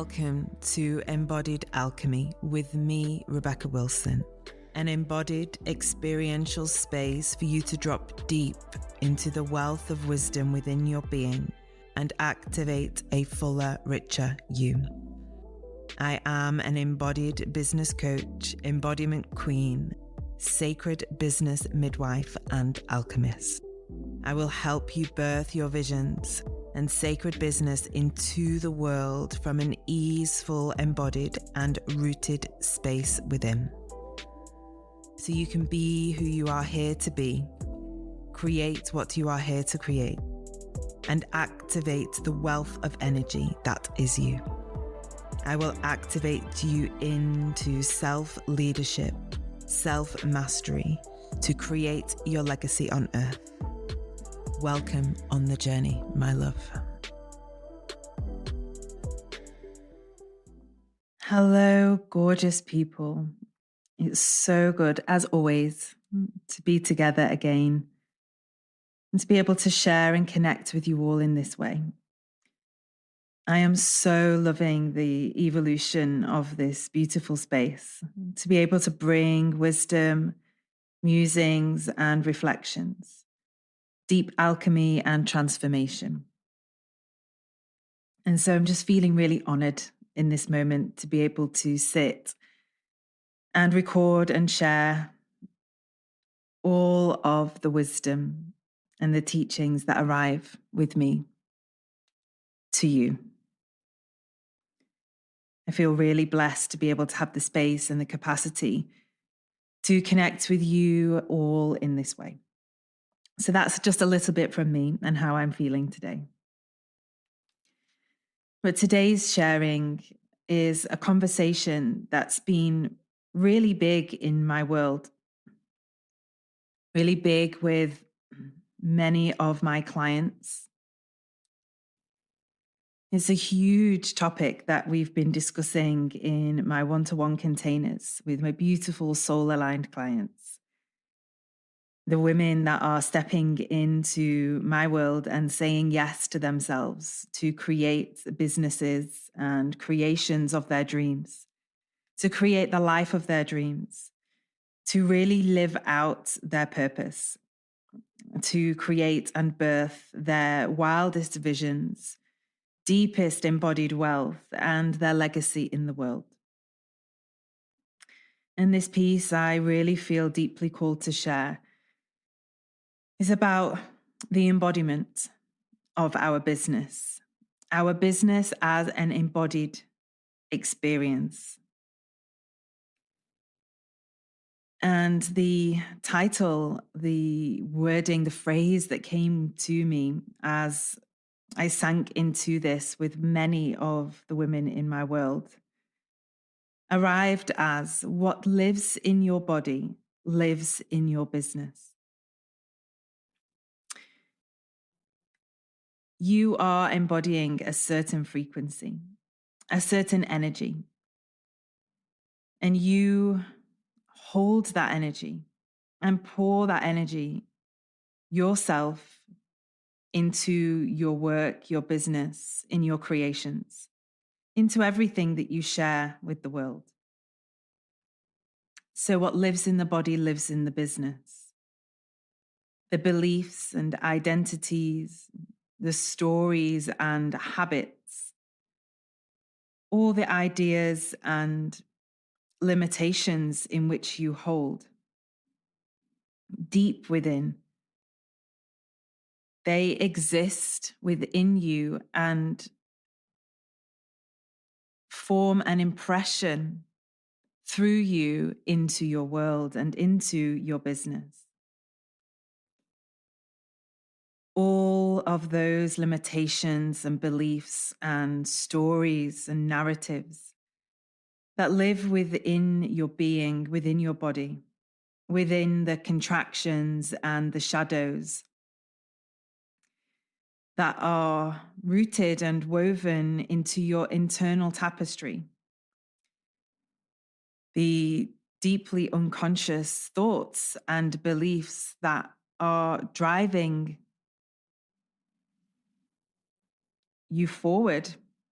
welcome to Embodied Alchemy with me, Rebecca Wilson, an embodied experiential space for you to drop deep into the wealth of wisdom within your being and activate a fuller, richer you. I am an embodied business coach, embodiment queen, sacred business midwife, and alchemist. I will help you birth your visions and sacred business into the world from an easeful, embodied, and rooted space within. So you can be who you are here to be, create what you are here to create, and activate the wealth of energy that is you. I will activate you into self-leadership, self-mastery to create your legacy on earth. Welcome on the journey, my love. Hello, gorgeous people. It's so good, as always, to be together again and to be able to share and connect with you all in this way. I am so loving the evolution of this beautiful space, to be able to bring wisdom, musings, and reflections, deep alchemy and transformation. And so I'm just feeling really honored in this moment to be able to sit and record and share all of the wisdom and the teachings that arrive with me to you. I feel really blessed to be able to have the space and the capacity to connect with you all in this way. So that's just a little bit from me and how I'm feeling today. But today's sharing is a conversation that's been really big in my world, really big with many of my clients. It's a huge topic that we've been discussing in my one-to-one containers with my beautiful soul-aligned clients. The women that are stepping into my world and saying yes to themselves to create businesses and creations of their dreams, to create the life of their dreams, to really live out their purpose, to create and birth their wildest visions, deepest embodied wealth, and their legacy in the world. And this piece I really feel deeply called to share is about the embodiment of our business as an embodied experience. And the title, the wording, the phrase that came to me as I sank into this with many of the women in my world arrived as, what lives in your body lives in your business. You are embodying a certain frequency, a certain energy, and you hold that energy and pour that energy yourself into your work, your business, in your creations, into everything that you share with the world. So what lives in the body lives in the business. The beliefs and identities, the stories and habits, all the ideas and limitations in which you hold deep within, they exist within you and form an impression through you into your world and into your business. All of those limitations and beliefs and stories and narratives that live within your being, within your body, within the contractions and the shadows that are rooted and woven into your internal tapestry. The deeply unconscious thoughts and beliefs that are driving you forward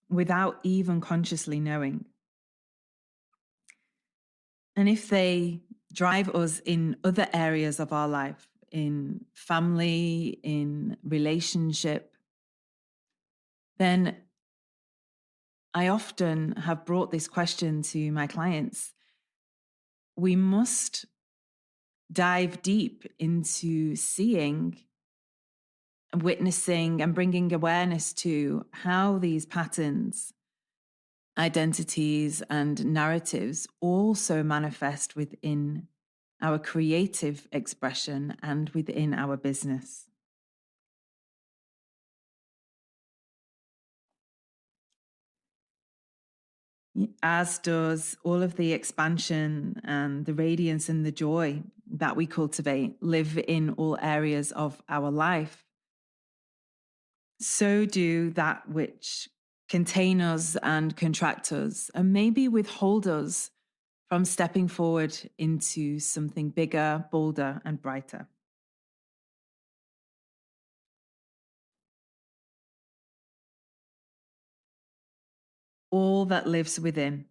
without even consciously knowing. And if they drive us in other areas of our life, in family, in relationship, then I often have brought this question to my clients. We must dive deep into seeing, witnessing, and bringing awareness to how these patterns, identities, and narratives also manifest within our creative expression and within our business. As does all of the expansion and the radiance and the joy that we cultivate, live in all areas of our life. So do that which contain us and contract us, and maybe withhold us from stepping forward into something bigger, bolder, and brighter. All that lives within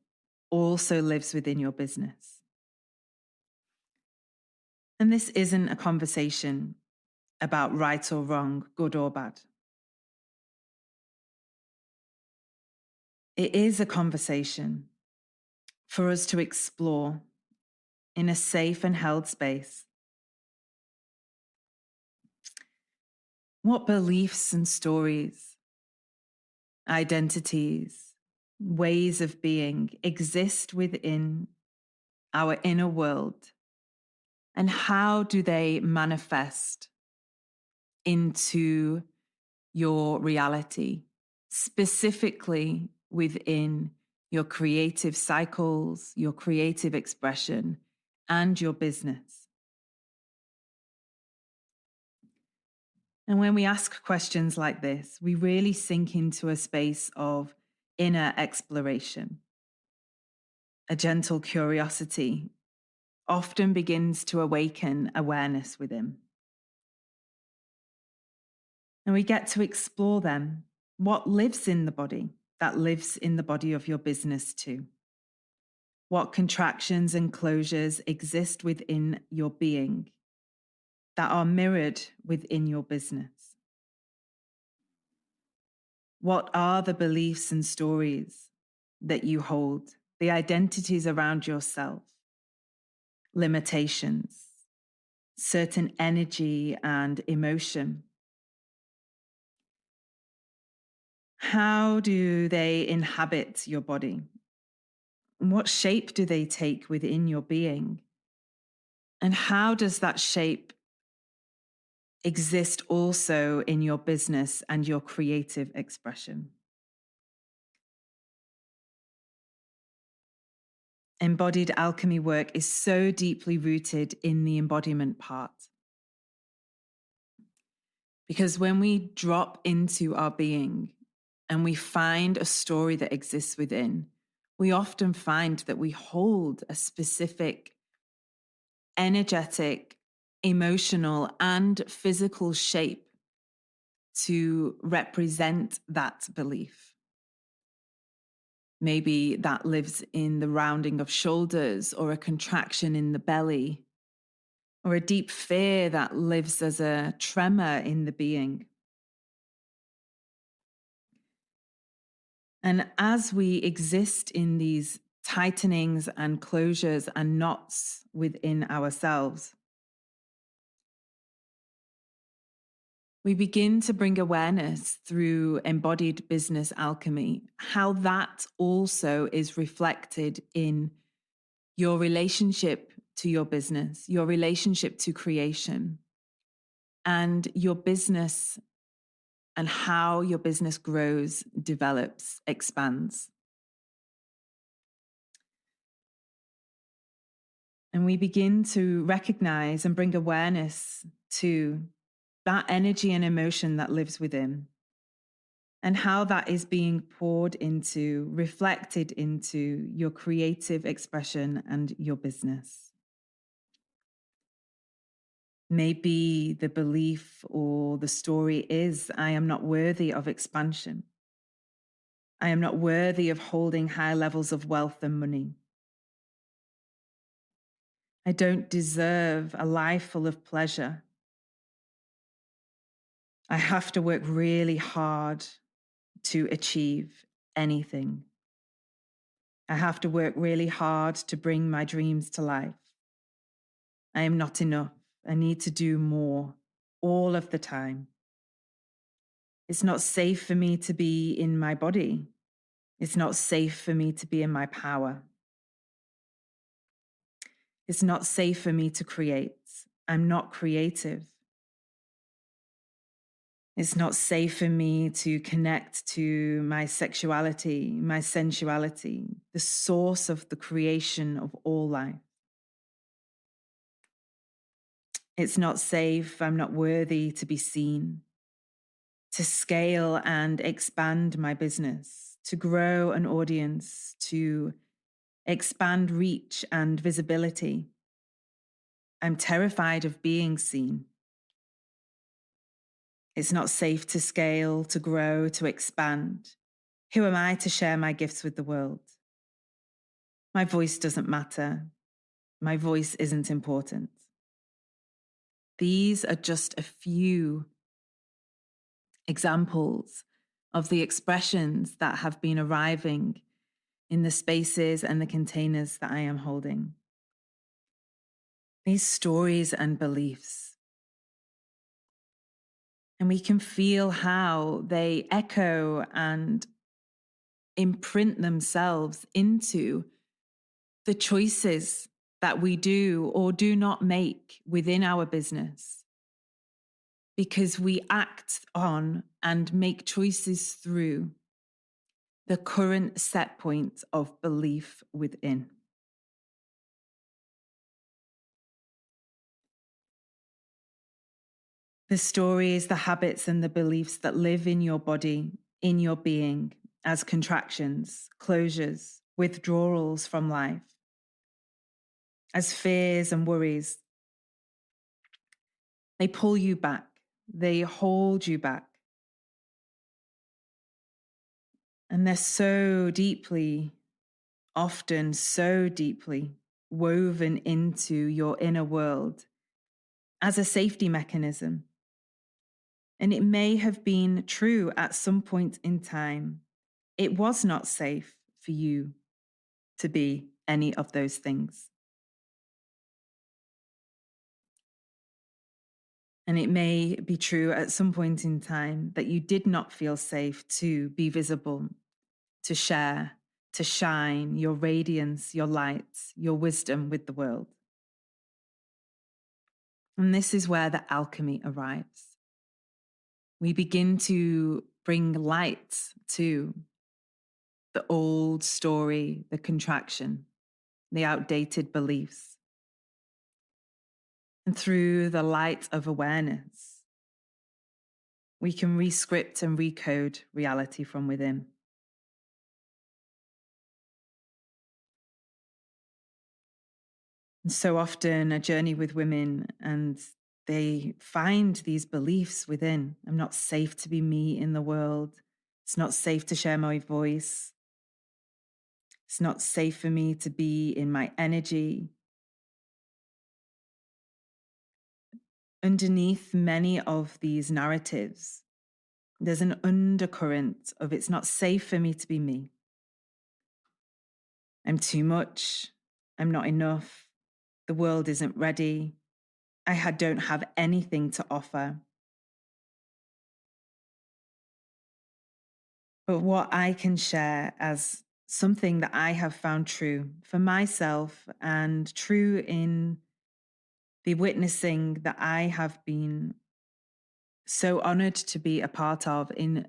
also lives within your business. And this isn't a conversation about right or wrong, good or bad. It is a conversation for us to explore in a safe and held space. What beliefs and stories, identities, ways of being exist within our inner world, and how do they manifest into your reality, specifically within your creative cycles, your creative expression, and your business. And when we ask questions like this, we really sink into a space of inner exploration. A gentle curiosity often begins to awaken awareness within. And we get to explore then what lives in the body that lives in the body of your business too. What contractions and closures exist within your being that are mirrored within your business? What are the beliefs and stories that you hold, the identities around yourself, limitations, certain energy and emotion? How do they inhabit your body? What shape do they take within your being? And how does that shape exist also in your business and your creative expression? Embodied alchemy work is so deeply rooted in the embodiment part. Because when we drop into our being and we find a story that exists within, we often find that we hold a specific energetic, emotional, and physical shape to represent that belief. Maybe that lives in the rounding of shoulders, or a contraction in the belly, or a deep fear that lives as a tremor in the being. And as we exist in these tightenings and closures and knots within ourselves, we begin to bring awareness through embodied business alchemy, how that also is reflected in your relationship to your business, your relationship to creation, and your business, and how your business grows, develops, expands. And we begin to recognize and bring awareness to that energy and emotion that lives within, and how that is being poured into, reflected into your creative expression and your business. Maybe the belief or the story is, I am not worthy of expansion. I am not worthy of holding high levels of wealth and money. I don't deserve a life full of pleasure. I have to work really hard to achieve anything. I have to work really hard to bring my dreams to life. I am not enough. I need to do more all of the time. It's not safe for me to be in my body. It's not safe for me to be in my power. It's not safe for me to create. I'm not creative. It's not safe for me to connect to my sexuality, my sensuality, the source of the creation of all life. It's not safe. I'm not worthy to be seen, to scale and expand my business, to grow an audience, to expand reach and visibility. I'm terrified of being seen. It's not safe to scale, to grow, to expand. Who am I to share my gifts with the world? My voice doesn't matter. My voice isn't important. These are just a few examples of the expressions that have been arriving in the spaces and the containers that I am holding. These stories and beliefs. And we can feel how they echo and imprint themselves into the choices that we do or do not make within our business, because we act on and make choices through the current set point of belief within. The stories, the habits, and the beliefs that live in your body, in your being, as contractions, closures, withdrawals from life, as fears and worries. They pull you back. They hold you back. And they're so deeply, often so deeply woven into your inner world as a safety mechanism. And it may have been true at some point in time. It was not safe for you to be any of those things. And it may be true at some point in time that you did not feel safe to be visible, to share, to shine your radiance, your light, your wisdom with the world. And this is where the alchemy arrives. We begin to bring light to the old story, the contraction, the outdated beliefs. And through the light of awareness, we can rescript and recode reality from within. And so often a journey with women, and they find these beliefs within. I'm not safe to be me in the world. It's not safe to share my voice. It's not safe for me to be in my energy. Underneath many of these narratives, there's an undercurrent of it's not safe for me to be me. I'm too much. I'm not enough. The world isn't ready. I don't have anything to offer. But what I can share as something that I have found true for myself and true in the witnessing that I have been so honored to be a part of in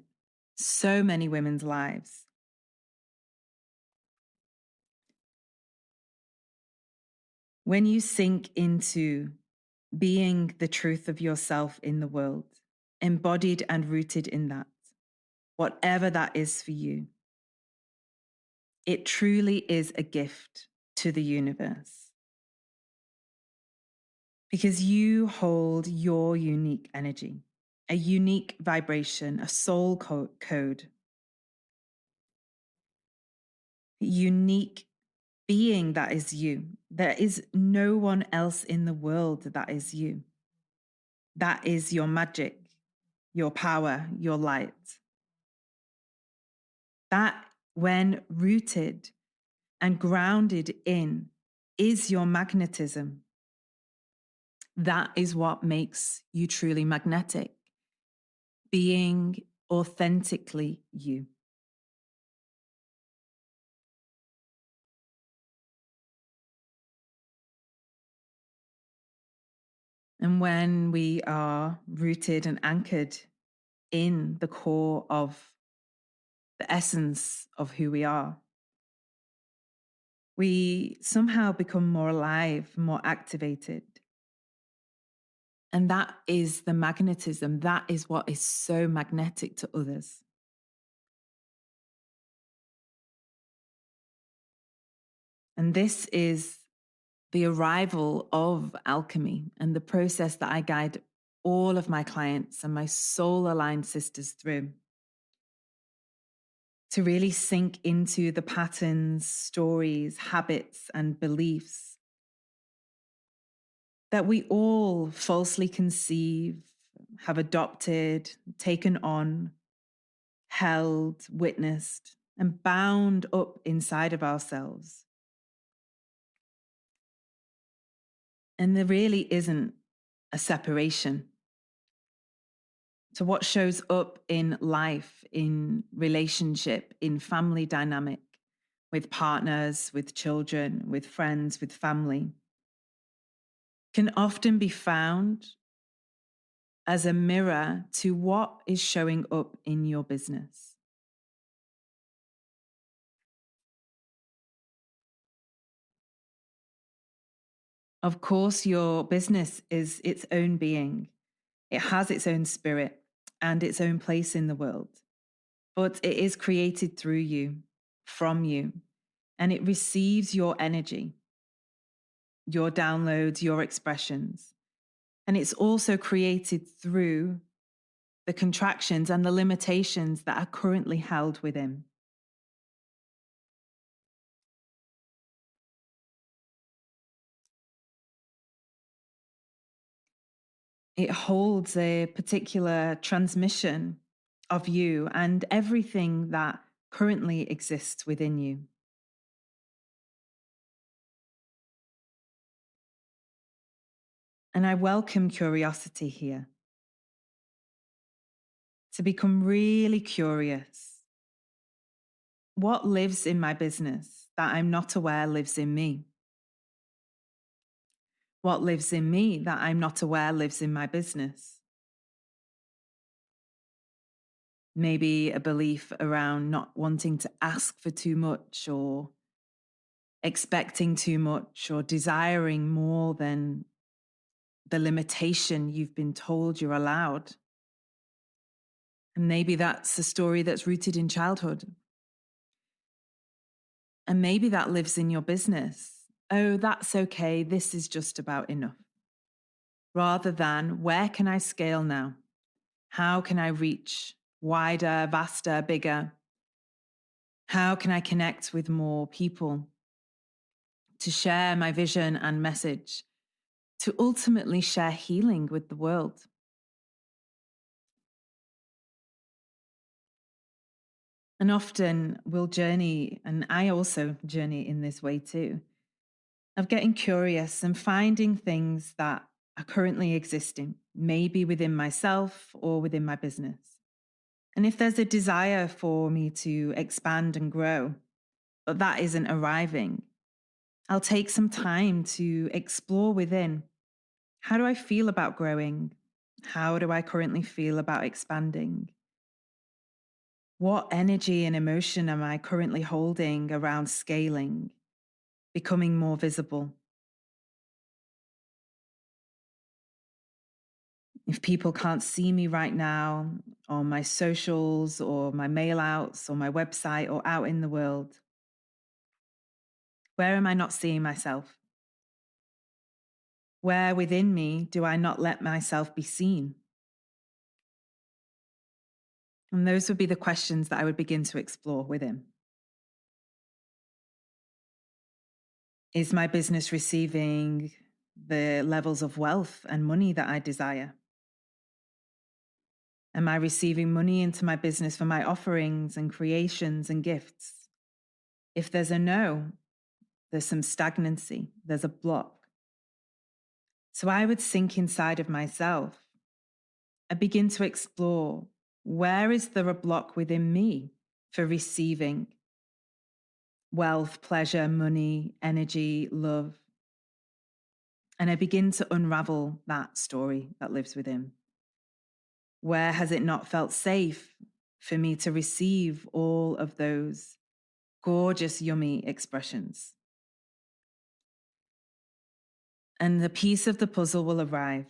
so many women's lives. When you sink into being the truth of yourself in the world, embodied and rooted in that, whatever that is for you, it truly is a gift to the universe. Because you hold your unique energy, a unique vibration, a soul code unique being that is you. There is no one else in the world that is you. That is your magic, your power, your light. That, when rooted and grounded in, is your magnetism. That is what makes you truly magnetic, being authentically you. And when we are rooted and anchored in the core of the essence of who we are, we somehow become more alive, more activated. And that is the magnetism. That is what is so magnetic to others. And this is the arrival of alchemy and the process that I guide all of my clients and my soul aligned sisters through, to really sink into the patterns, stories, habits, and beliefs that we all falsely conceive, have adopted, taken on, held, witnessed, and bound up inside of ourselves. And there really isn't a separation. So, what shows up in life, in relationship, in family dynamic, with partners, with children, with friends, with family, can often be found as a mirror to what is showing up in your business. Of course, your business is its own being. It has its own spirit and its own place in the world, but it is created through you, from you, and it receives your energy, your downloads, your expressions. And it's also created through the contractions and the limitations that are currently held within. It holds a particular transmission of you and everything that currently exists within you. And I welcome curiosity here, to become really curious. What lives in my business that I'm not aware lives in me? What lives in me that I'm not aware lives in my business? Maybe a belief around not wanting to ask for too much, or expecting too much, or desiring more than the limitation you've been told you're allowed. And maybe that's a story that's rooted in childhood. And maybe that lives in your business. Oh, that's okay. This is just about enough. Rather than, where can I scale now? How can I reach wider, vaster, bigger? How can I connect with more people to share my vision and message, to ultimately share healing with the world? And often we'll journey, and I also journey in this way too, of getting curious and finding things that are currently existing, maybe within myself or within my business. And if there's a desire for me to expand and grow, but that isn't arriving, I'll take some time to explore within. How do I feel about growing? How do I currently feel about expanding? What energy and emotion am I currently holding around scaling, becoming more visible? If people can't see me right now on my socials or my mail outs or my website or out in the world, where am I not seeing myself? Where within me do I not let myself be seen? And those would be the questions that I would begin to explore within. Is my business receiving the levels of wealth and money that I desire? Am I receiving money into my business for my offerings and creations and gifts? If there's a no, there's some stagnancy, there's a block. So I would sink inside of myself and begin to explore, where is there a block within me for receiving wealth, pleasure, money, energy, love? And I begin to unravel that story that lives within. Where has it not felt safe for me to receive all of those gorgeous, yummy expressions? And the piece of the puzzle will arrive.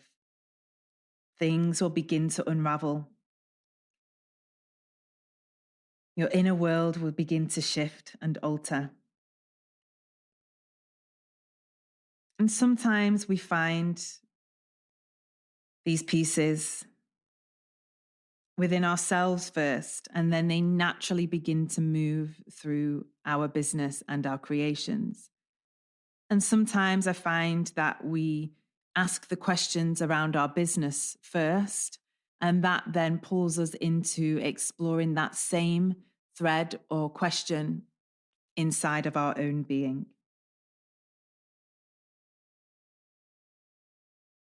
Things will begin to unravel. Your inner world will begin to shift and alter. And sometimes we find these pieces within ourselves first, and then they naturally begin to move through our business and our creations. And sometimes I find that we ask the questions around our business first, and that then pulls us into exploring that same thread or question inside of our own being.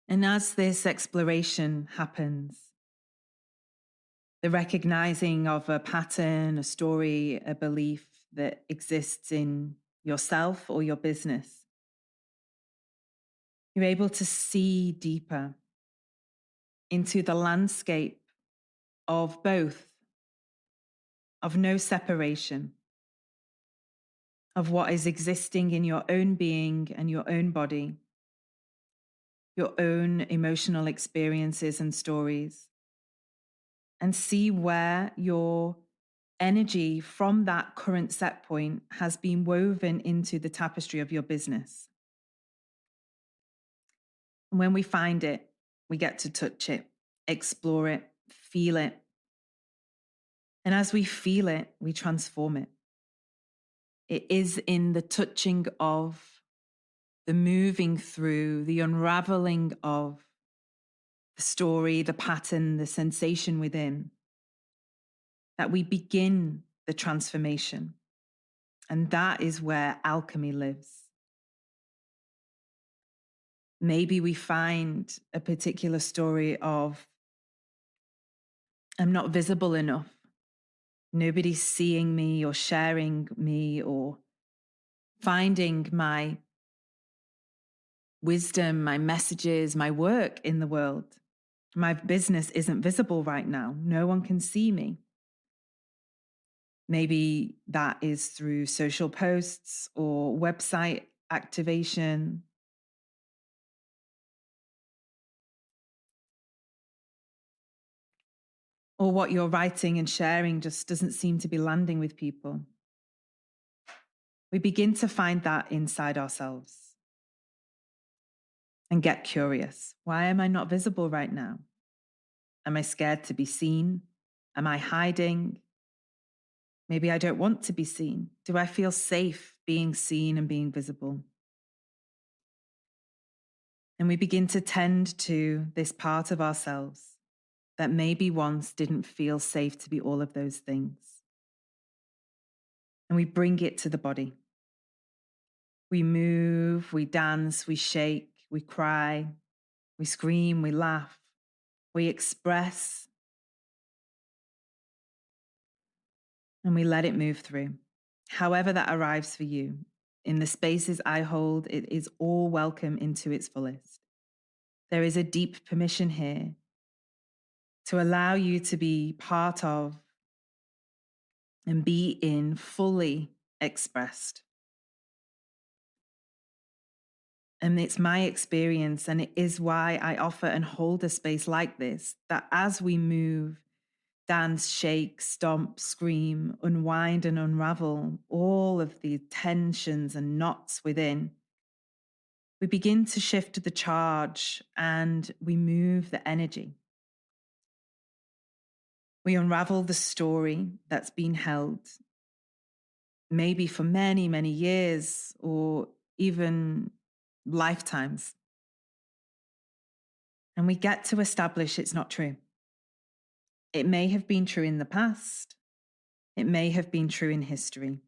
And as this exploration happens, the recognizing of a pattern, a story, a belief that exists in yourself or your business, you're able to see deeper into the landscape of both, of no separation, of what is existing in your own being and your own body, your own emotional experiences and stories, and see where your energy from that current set point has been woven into the tapestry of your business. And when we find it, we get to touch it, explore it, feel it. And as we feel it, we transform it. It is in the touching of, the moving through, the unraveling of the story, the pattern, the sensation within, that we begin the transformation. And that is where alchemy lives. Maybe we find a particular story of, I'm not visible enough. Nobody's seeing me or sharing me or finding my wisdom, my messages, my work in the world. My business isn't visible right now. No one can see me. Maybe that is through social posts or website activation. Or what you're writing and sharing just doesn't seem to be landing with people. We begin to find that inside ourselves and get curious. Why am I not visible right now? Am I scared to be seen? Am I hiding? Maybe I don't want to be seen. Do I feel safe being seen and being visible? And we begin to tend to this part of ourselves that maybe once didn't feel safe to be all of those things. And we bring it to the body. We move, we dance, we shake, we cry, we scream, we laugh, we express, and we let it move through. However that arrives for you, in the spaces I hold, it is all welcome into its fullest. There is a deep permission here to allow you to be part of and be in fully expressed. And it's my experience, and it is why I offer and hold a space like this, that as we move, dance, shake, stomp, scream, unwind and unravel all of the tensions and knots within, we begin to shift the charge and we move the energy. We unravel the story that's been held, maybe for many, many years, or even lifetimes. And we get to establish it's not true. It may have been true in the past. It may have been true in history.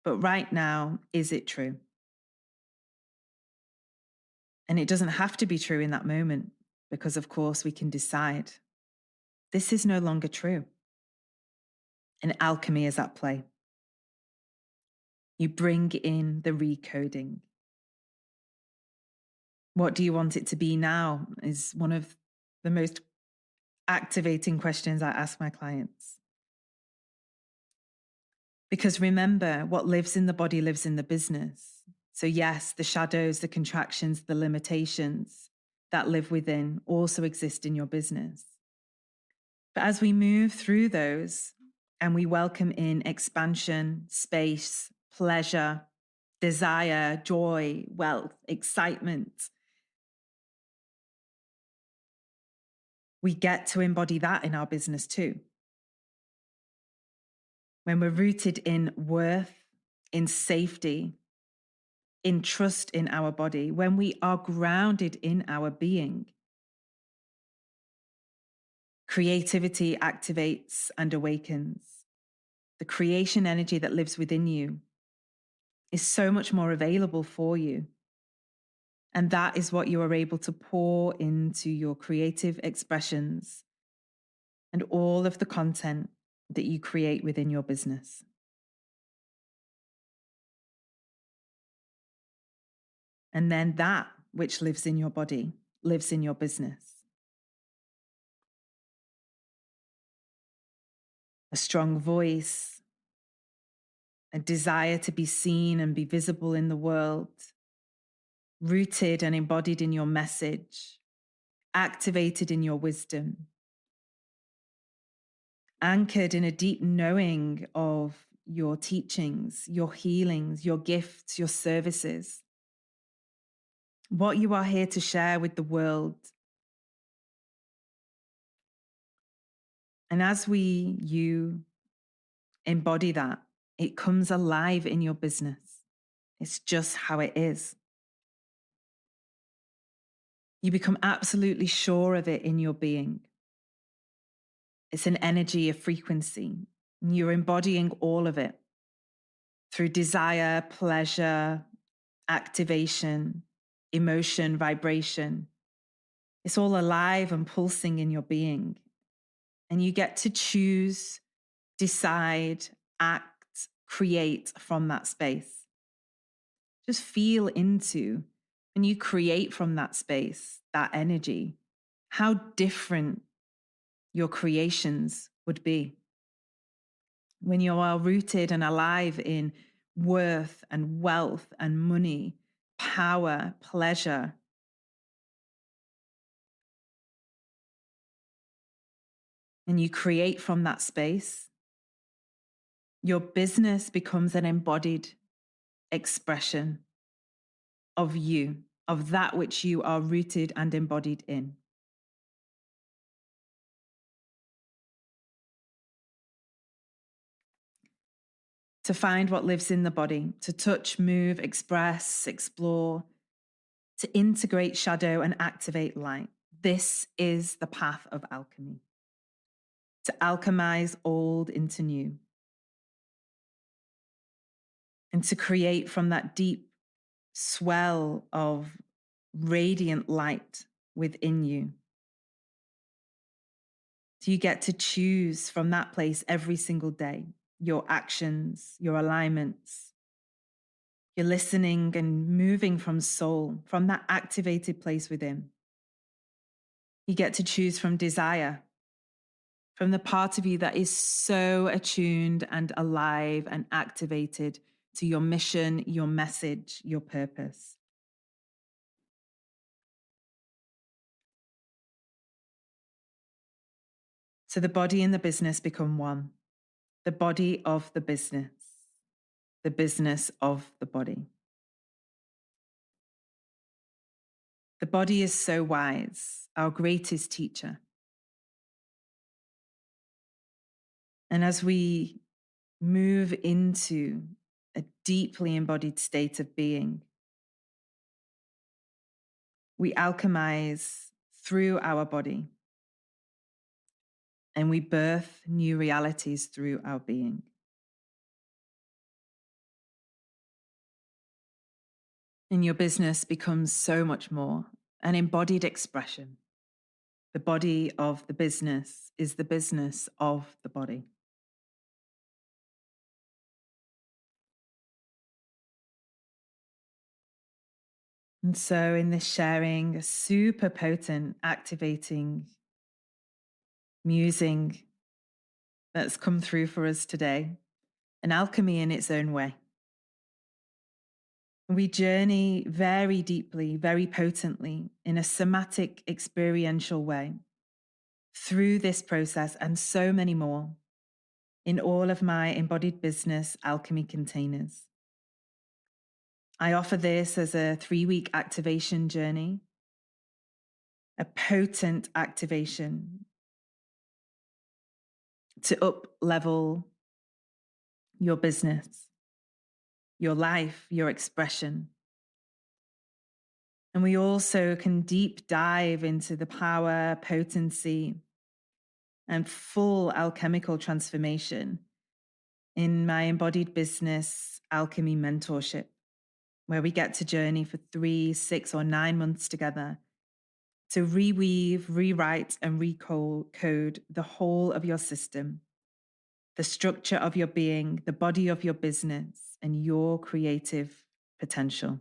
But right now, is it true? And it doesn't have to be true in that moment because, of course, we can decide this is no longer true. And alchemy is at play. You bring in the recoding. What do you want it to be now is one of the most activating questions I ask my clients. Because remember, what lives in the body lives in the business. So yes, the shadows, the contractions, the limitations that live within also exist in your business. But as we move through those and we welcome in expansion, space, pleasure, desire, joy, wealth, excitement, we get to embody that in our business too. When we're rooted in worth, in safety, in trust in our body, when we are grounded in our being, creativity activates and awakens. The creation energy that lives within you is so much more available for you. And that is what you are able to pour into your creative expressions and all of the content that you create within your business. And then that which lives in your body lives in your business. A strong voice, a desire to be seen and be visible in the world, rooted and embodied in your message, activated in your wisdom, anchored in a deep knowing of your teachings, your healings, your gifts, your services, what you are here to share with the world. And as you embody that, it comes alive in your business. It's just how it is. You become absolutely sure of it in your being. It's an energy, a frequency. And you're embodying all of it through desire, pleasure, activation, emotion, vibration. It's all alive and pulsing in your being. And you get to choose, decide, act, create from that space. Just feel into, when you create from that space, that energy, how different your creations would be. When you are rooted and alive in worth and wealth and money, power, pleasure, and you create from that space, your business becomes an embodied expression of you, of that which you are rooted and embodied in. To find what lives in the body, to touch, move, express, explore, to integrate shadow and activate light. This is the path of alchemy. To alchemize old into new. And to create from that deep swell of radiant light within you. So you get to choose from that place every single day, your actions, your alignments. You're listening and moving from soul, from that activated place within. You get to choose from desire, from the part of you that is so attuned and alive and activated to your mission, your message, your purpose. So the body and the business become one. The body of the business of the body. The body is so wise, our greatest teacher. And as we move into a deeply embodied state of being, We alchemize through our body, and we birth new realities through our being. And your business becomes so much more an embodied expression. The body of the business is the business of the body. And so in this sharing, a super potent, activating musing that's come through for us today, an alchemy in its own way. We journey very deeply, very potently, in a somatic, experiential way through this process and so many more in all of my embodied business alchemy containers. I offer this as a 3-week activation journey, a potent activation to up-level your business, your life, your expression. And we also can deep dive into the power, potency, and full alchemical transformation in my embodied business alchemy mentorship, where we get to journey for 3, 6, or 9 months together to reweave, rewrite, and recode the whole of your system, the structure of your being, the body of your business, and your creative potential.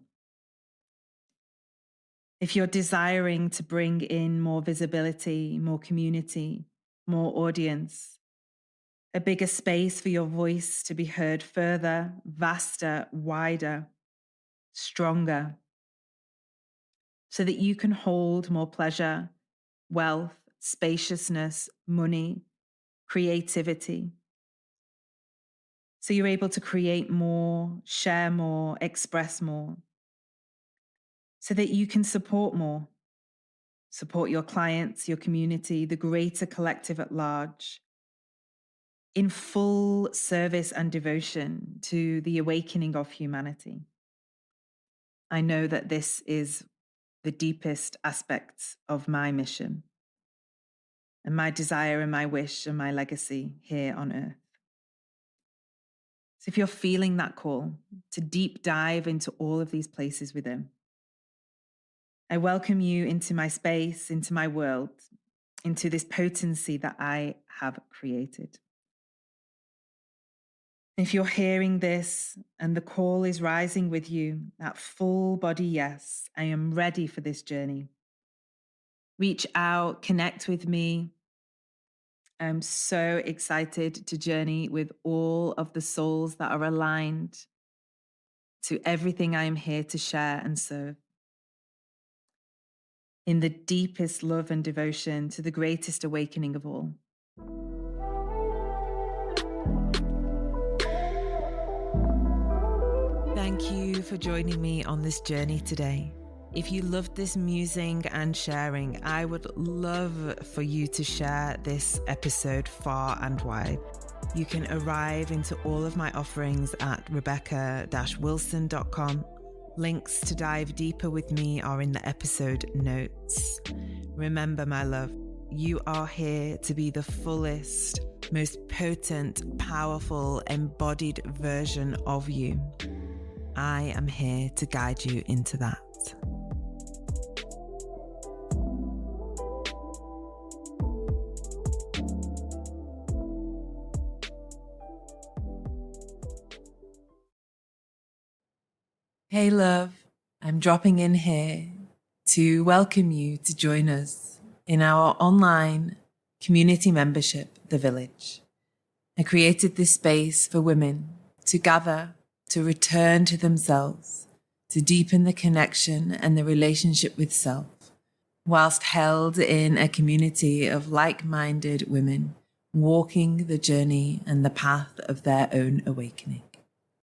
If you're desiring to bring in more visibility, more community, more audience, a bigger space for your voice to be heard further, vaster, wider, stronger, so that you can hold more pleasure, wealth, spaciousness, money, creativity. So you're able to create more, share more, express more, so that you can support more, support your clients, your community, the greater collective at large, in full service and devotion to the awakening of humanity. I know that this is the deepest aspects of my mission and my desire and my wish and my legacy here on earth. So if you're feeling that call to deep dive into all of these places within, I welcome you into my space, into my world, into this potency that I have created. If you're hearing this and the call is rising with you, that full body yes, I am ready for this journey. Reach out, connect with me. I'm so excited to journey with all of the souls that are aligned to everything I am here to share and serve. In the deepest love and devotion to the greatest awakening of all. Thank you for joining me on this journey today. If you loved this musing and sharing, I would love for you to share this episode far and wide. You can arrive into all of my offerings at rebecca-wilson.com. Links to dive deeper with me are in the episode notes. Remember, my love, you are here to be the fullest, most potent, powerful, embodied version of you. I am here to guide you into that. Hey love, I'm dropping in here to welcome you to join us in our online community membership, The Village. I created this space for women to gather, to return to themselves, to deepen the connection and the relationship with self, whilst held in a community of like-minded women walking the journey and the path of their own awakening.